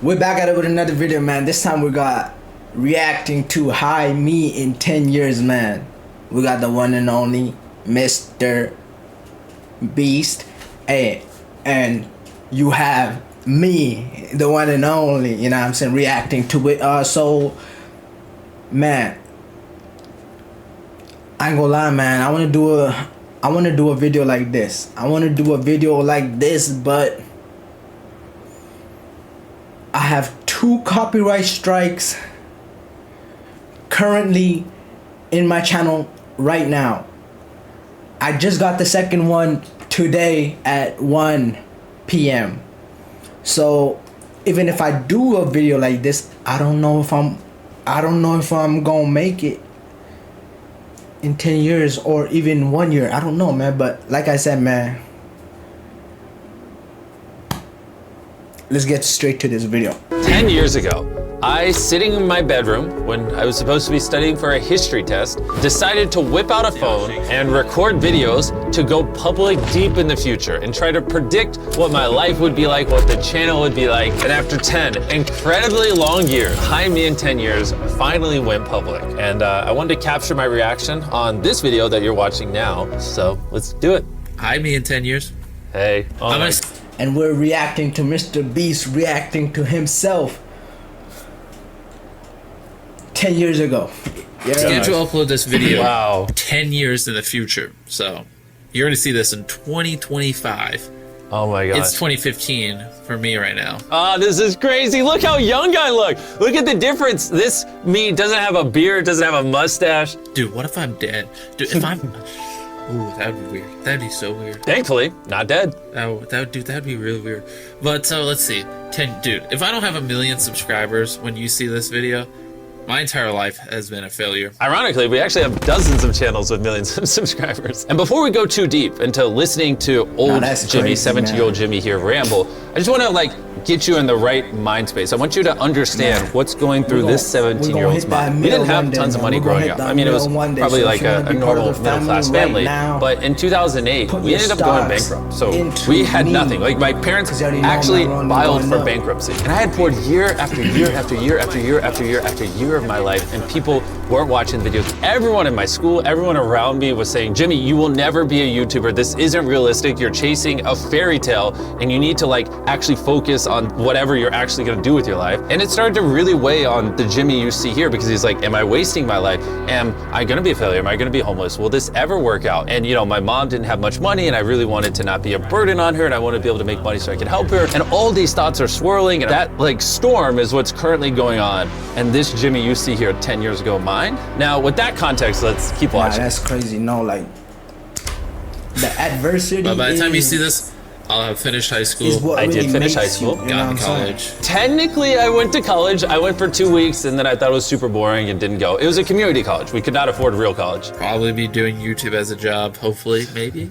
We're back at it with another video, man. This time we got reacting to Hi Me in 10 years, man. We got the one and only Mr. Beast. Hey, and you have me, the one and only, you know what I'm saying, reacting to it. So, man, I ain't gonna lie, man. I wanna do a video like this. But I have 2 copyright strikes currently in my channel right now. I just got the second one today at 1 p.m. So even if I do a video like this, I don't know if I'm gonna make it in 10 years or even 1 year. I don't know, man. But like I said, man, let's get straight to this video. 10 years ago, I, sitting in my bedroom when I was supposed to be studying for a history test, decided to whip out a phone and record videos to go public deep in the future and try to predict what my life would be like, what the channel would be like. And after 10 incredibly long years, Hi Me in 10 years finally went public. And I wanted to capture my reaction on this video that you're watching now. So let's do it. Hi Me in 10 years. Hey. And we're reacting to Mr. Beast reacting to himself 10 years ago. Yeah. Scheduled to upload this video Wow. 10 years in the future. So you're going to see this in 2025. Oh my God. It's 2015 for me right now. Oh, this is crazy. Look how young I look. Look at the difference. This me doesn't have a beard, doesn't have a mustache. Dude, what if I'm dead? Dude, if I'm... Ooh, that would be weird. That'd be so weird. Thankfully, not dead. That'd be really weird. But so let's see. Dude, if I don't have 1 million subscribers when you see this video, my entire life has been a failure. Ironically, we actually have dozens of channels with millions of subscribers. And before we go too deep into listening to old Jimmy, 17-year-old Jimmy here ramble, I just want to get you in the right mind space. I want you to understand what's going through this 17-year-old's mind. We didn't have tons of money growing up. I mean, it was probably like a normal middle-class family. But in 2008, we ended up going bankrupt. So we had nothing. Like, my parents actually filed for bankruptcy. And I had poured year after year after year after year after year after year of my life, and people weren't watching the videos. Everyone in my school, everyone around me was saying, Jimmy, you will never be a YouTuber. This isn't realistic. You're chasing a fairy tale, and you need to actually focus on whatever you're actually gonna do with your life. And it started to really weigh on the Jimmy you see here, because he's like, am I wasting my life? Am I gonna be a failure? Am I gonna be homeless? Will this ever work out? And you know, my mom didn't have much money, and I really wanted to not be a burden on her, and I wanted to be able to make money so I could help her. And all these thoughts are swirling, and that storm is what's currently going on. And this Jimmy you see here 10 years ago, mine. Now, with that context, let's keep watching. That's crazy. No, the adversity. But by the time you see this, I'll have finished high school. I did finish high school. Got to college. Technically, I went to college. I went for 2 weeks, and then I thought it was super boring and didn't go. It was a community college. We could not afford real college. Probably be doing YouTube as a job, hopefully. Maybe.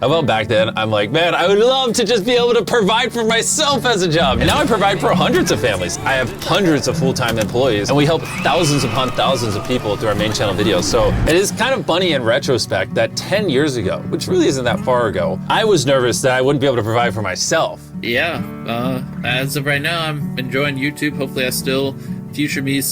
Well, back then, I'm like, man, I would love to just be able to provide for myself as a job. And now I provide for hundreds of families. I have hundreds of full-time employees, and we help thousands upon thousands of people through our main channel videos. So it is kind of funny in retrospect that 10 years ago, which really isn't that far ago, I was nervous that I wouldn't be able to provide for myself. Yeah, as of right now, I'm enjoying YouTube. Hopefully I still future me.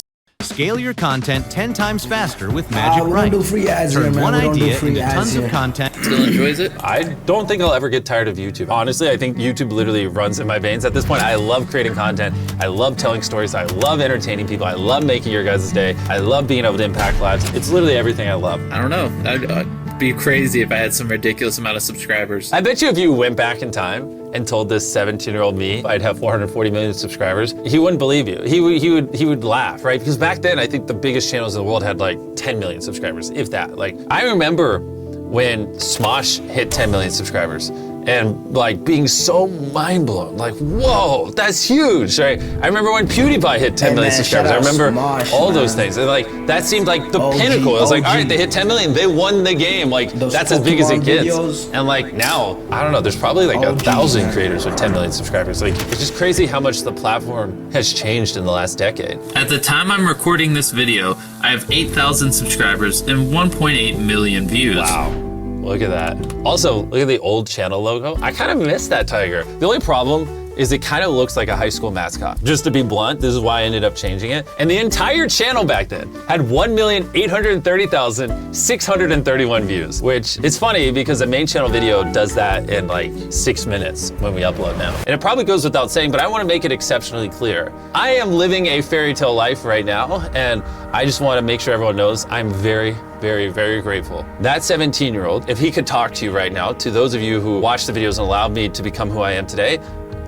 Scale your content 10 times faster with Magic we Write. don't do free ads Turn here, man. one We don't do idea free into ads tons here. of content. Still enjoys it? I don't think I'll ever get tired of YouTube. Honestly, I think YouTube literally runs in my veins at this point. I love creating content. I love telling stories. I love entertaining people. I love making your guys' day. I love being able to impact lives. It's literally everything I love. I don't know. I'd be crazy if I had some ridiculous amount of subscribers. I bet you if you went back in time and told this 17-year-old me I'd have 440 million subscribers, he wouldn't believe you. He would laugh, right? Because back then, I think the biggest channels in the world had 10 million subscribers, if that. I remember when Smosh hit 10 million subscribers and being so mind blown, whoa, that's huge, right? I remember when PewDiePie hit 10 million subscribers. I remember Smosh, all those things. And that seemed like the pinnacle. It was all right, they hit 10 million, they won the game. That's as big as it gets. Videos. And now, I don't know, there's probably 1,000 creators with 10 million subscribers. It's just crazy how much the platform has changed in the last decade. At the time I'm recording this video, I have 8,000 subscribers and 1.8 million views. Wow. Look at that. Also, look at the old channel logo. I kind of miss that tiger. The only problem is it kind of looks like a high school mascot. Just to be blunt, this is why I ended up changing it. And the entire channel back then had 1,830,631 views, which is funny because the main channel video does that in like 6 minutes when we upload now. And it probably goes without saying, but I want to make it exceptionally clear. I am living a fairy tale life right now, and I just want to make sure everyone knows I'm very, very, very grateful. That 17-year-old, if he could talk to you right now, to those of you who watched the videos and allowed me to become who I am today,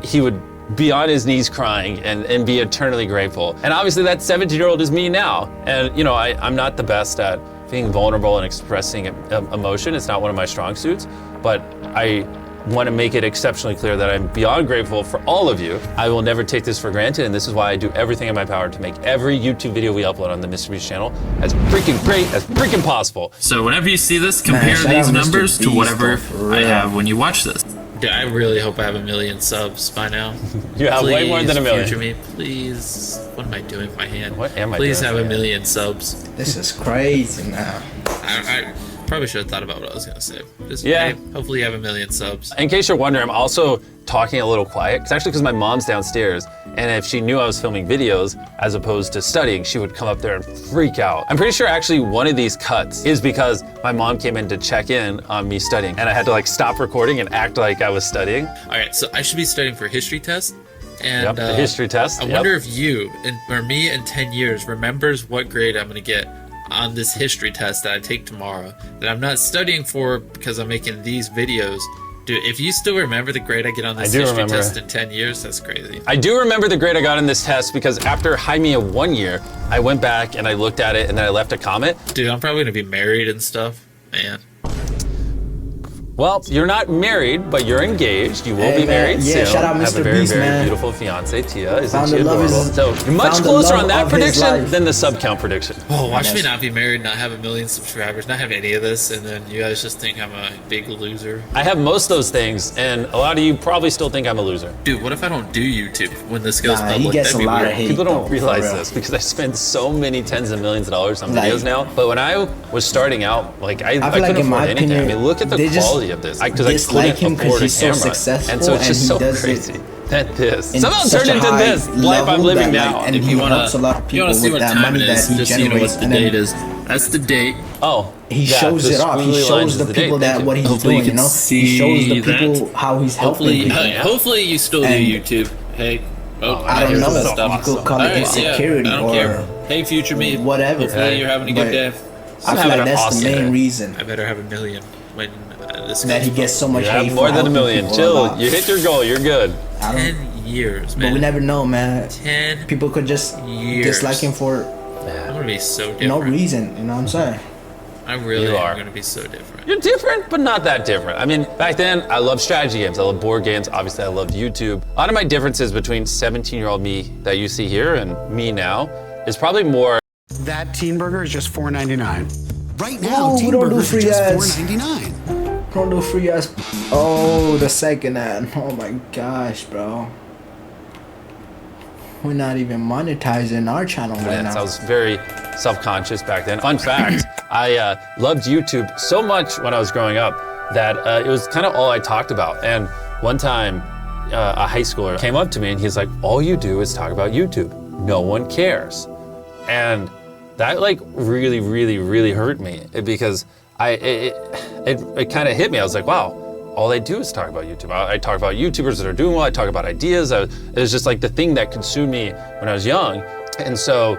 he would be on his knees crying and be eternally grateful. And obviously that 17-year-old is me now. And you know, I'm not the best at being vulnerable and expressing emotion. It's not one of my strong suits, but I want to make it exceptionally clear that I'm beyond grateful for all of you. I will never take this for granted, and this is why I do everything in my power to make every YouTube video we upload on the Mr. Beast channel as freaking great as freaking possible. So whenever you see this, compare these numbers to whatever I have when you watch this. Dude, I really hope I have 1 million subs by now. You have way more than 1 million. Future me, please. What am I doing with my hand? What am I Please doing have with 1 my hand? million subs. This is crazy now. I probably should have thought about what I was gonna say. Just, Yeah. hey, hopefully you have 1 million subs. In case you're wondering, I'm also talking a little quiet. It's actually because my mom's downstairs, and if she knew I was filming videos as opposed to studying, she would come up there and freak out. I'm pretty sure actually one of these cuts is because my mom came in to check in on me studying, and I had to like stop recording and act like I was studying. All right, so I should be studying for a history test. And Yep, the history test. I wonder if you or me in 10 years remembers what grade I'm gonna get on this history test that I take tomorrow, that I'm not studying for because I'm making these videos. Dude, if you still remember the grade I get on this history test in 10 years, that's crazy. I do remember the grade I got in this test because after high me of 1 year, I went back and I looked at it and then I left a comment. Dude, I'm probably gonna be married and stuff, man. Well, you're not married, but you're engaged. You will Hey, be man. married Yeah, soon. shout out Have Mr. a very, Beast, very man. beautiful fiance, Tia. Isn't Found she the love adorable? is- So you're much found the closer love on that of his prediction life. than the sub count prediction. Oh, watch me Yes. not be married, not have 1 million subscribers, not have any of this, and then you guys just think I'm a big loser. I have most of those things, and a lot of you probably still think I'm a loser. Dude, what if I don't do YouTube when this goes Nah, public? he gets a That'd be lot weird. of hate. People don't though, for realize real. this because I spend so many tens of millions of dollars on Like- videos now. But when I was starting out, like I feel couldn't like in my afford anything. I opinion, mean, look at the they just quality of this. Because I dislike him couldn't 'cause afford a he's so camera, successful and so it's and just he so does it crazy that this in somehow such turned a into high this life I'm level living that, now. like, and If he you wanna, helps a lot of if you people wanna see with what that time money it that is, he just so you know generates, what the and then date is. That's the date. Oh, he yeah, shows the it off. He squiggly lines shows is the date. people Thank that you. what he's Hopefully doing. you You can know, he shows the see people that. how he's helping Hopefully, people. hopefully you still do And- YouTube. Hey. Oh, I don't here's know. the You stuff. could call it Alright, insecurity I don't or care. Hey, future me. whatever. Hopefully Hey. you're having a But good day. I feel having like an that's awesome the main day. reason I better have 1 million when this that he goes gets so much You hate have more for than a helping million. people Chill. about. You hit your goal. You're good. I don't, 10 years, but man. we never know, man. 10 People could just years. dislike him for I'm gonna be so different. no reason. You know what I'm saying? I really You am are. gonna be so different. You're different, but not that different. I mean, back then, I loved strategy games. I loved board games. Obviously, I loved YouTube. A lot of my differences between 17-year-old me that you see here and me now is probably more. That teen burger is just $4.99. Right now, No, we teen don't do burgers are free just ads. $4.99. Don't do free ass. Oh, the second ad. Oh my gosh, bro. We're not even monetizing our channel right Yes, now. I was very self-conscious back then. Fun fact, I loved YouTube so much when I was growing up that it was kind of all I talked about. And one time, a high schooler came up to me and he's like, all you do is talk about YouTube. No one cares. And that like really, really, really hurt me because it kind of hit me. I was like, wow, all I do is talk about YouTube. I talk about YouTubers that are doing well. I talk about ideas. It was just like the thing that consumed me when I was young. And so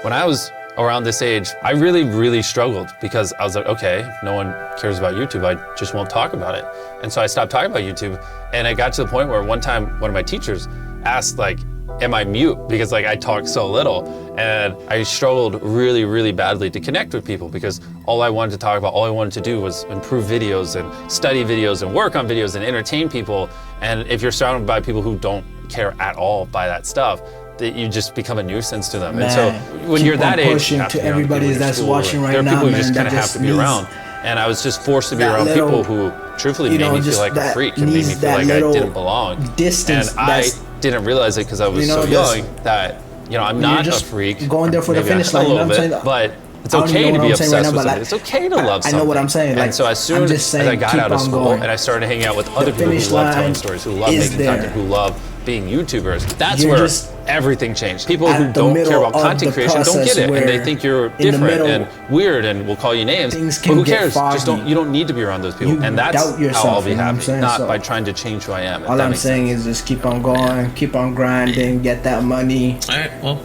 when I was around this age, I really, really struggled because I was like, okay, no one cares about YouTube. I just won't talk about it. And so I stopped talking about YouTube. And I got to the point where one time, one of my teachers asked like, am I mute? Because like I talk so little. And I struggled really, really badly to connect with people because all I wanted to talk about, all I wanted to do was improve videos and study videos and work on videos and entertain people. And if you're surrounded by people who don't care at all by that stuff, that you just become a nursance to them. Man, and so when keep you're on that age, you pushing have to be around everybody people in your that's school, watching and right there are now, people who man, just kind that of have just to be needs around. And I was just forced to be that around little, people who truthfully you made know, me feel just like a that freak and made me needs feel that like I little didn't belong. distance And I that's- didn't realize it because I was you know, so that's- young that, you know, I'm you're not a just freak. going there for the Maybe finish I am line, you know a what I'm little bit, saying? but it's I don't even okay know to what be I'm saying obsessed right now, with but, something. like, It's okay to love I something. know what I'm saying. And Like, so as soon I'm as just I saying, got keep out of on school going. and I started hanging out with other people finish who love telling line stories, who love is making content, there. who love being YouTubers, that's You're where just everything changed. People who at the don't care middle about of content the creation don't process get it, and they where think you're in the different middle, and weird and will call you names. things But can who get cares? Just foggy. you don't need to be around those people. You And that's doubt yourself, how I'll be you know what I'm happy, saying? not So, by trying to change who I am. if all that I'm makes saying sense. is just keep on going, keep on grinding, get that money. All right, well.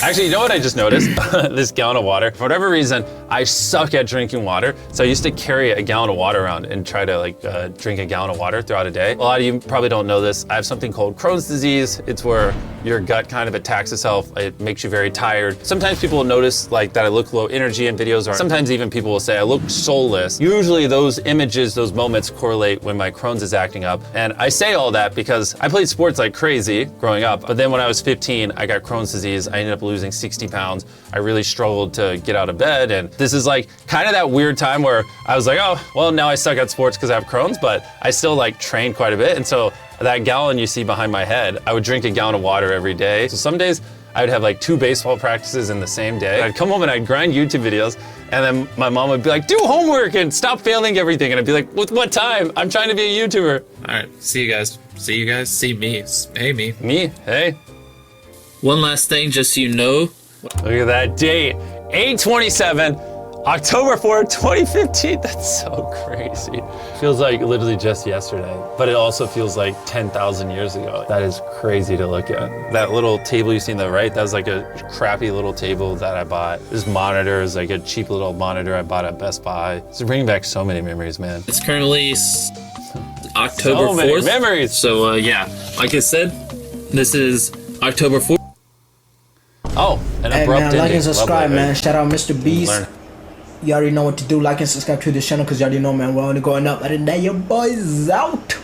Actually, you know what I just noticed? This gallon of water. For whatever reason, I suck at drinking water. So I used to carry a gallon of water around and try to like drink a gallon of water throughout a day. A lot of you probably don't know this. I have something called Crohn's disease. It's where your gut kind of attacks itself. It makes you very tired. Sometimes people will notice like that I look low energy in videos, or sometimes even people will say I look soulless. Usually those images, those moments correlate when my Crohn's is acting up. And I say all that because I played sports like crazy growing up. But then when I was 15, I got Crohn's disease. I ended up losing 60 pounds. I really struggled to get out of bed. And this is like kind of that weird time where I was like, oh, well, now I suck at sports because I have Crohn's, but I still like train quite a bit. And so that gallon you see behind my head, I would drink a gallon of water every day. So some days I would have like 2 baseball practices in the same day. I'd come home and I'd grind YouTube videos, and then my mom would be like, do homework and stop failing everything. And I'd be like, with what time? I'm trying to be a YouTuber. All right, see you guys. See you guys. See me. Hey, me. Me? Hey. One last thing, just so you know. Look at that date, 8/27, October 4th, 2015. That's so crazy. Feels like literally just yesterday, but it also feels like 10,000 years ago. That is crazy to look at. That little table you see on the right, that was like a crappy little table that I bought. This monitor is like a cheap little monitor I bought at Best Buy. It's bringing back so many memories, man. It's currently October 4th. So many memories. So yeah, like I said, this is October 4th. Oh, an Hey abrupt man, like ending. and subscribe, Lovely. man. Shout out Mr. Beast. Learn. You already know what to do. Like and subscribe to this channel because you already know, man. We're only going up. Other than that, your boy's out.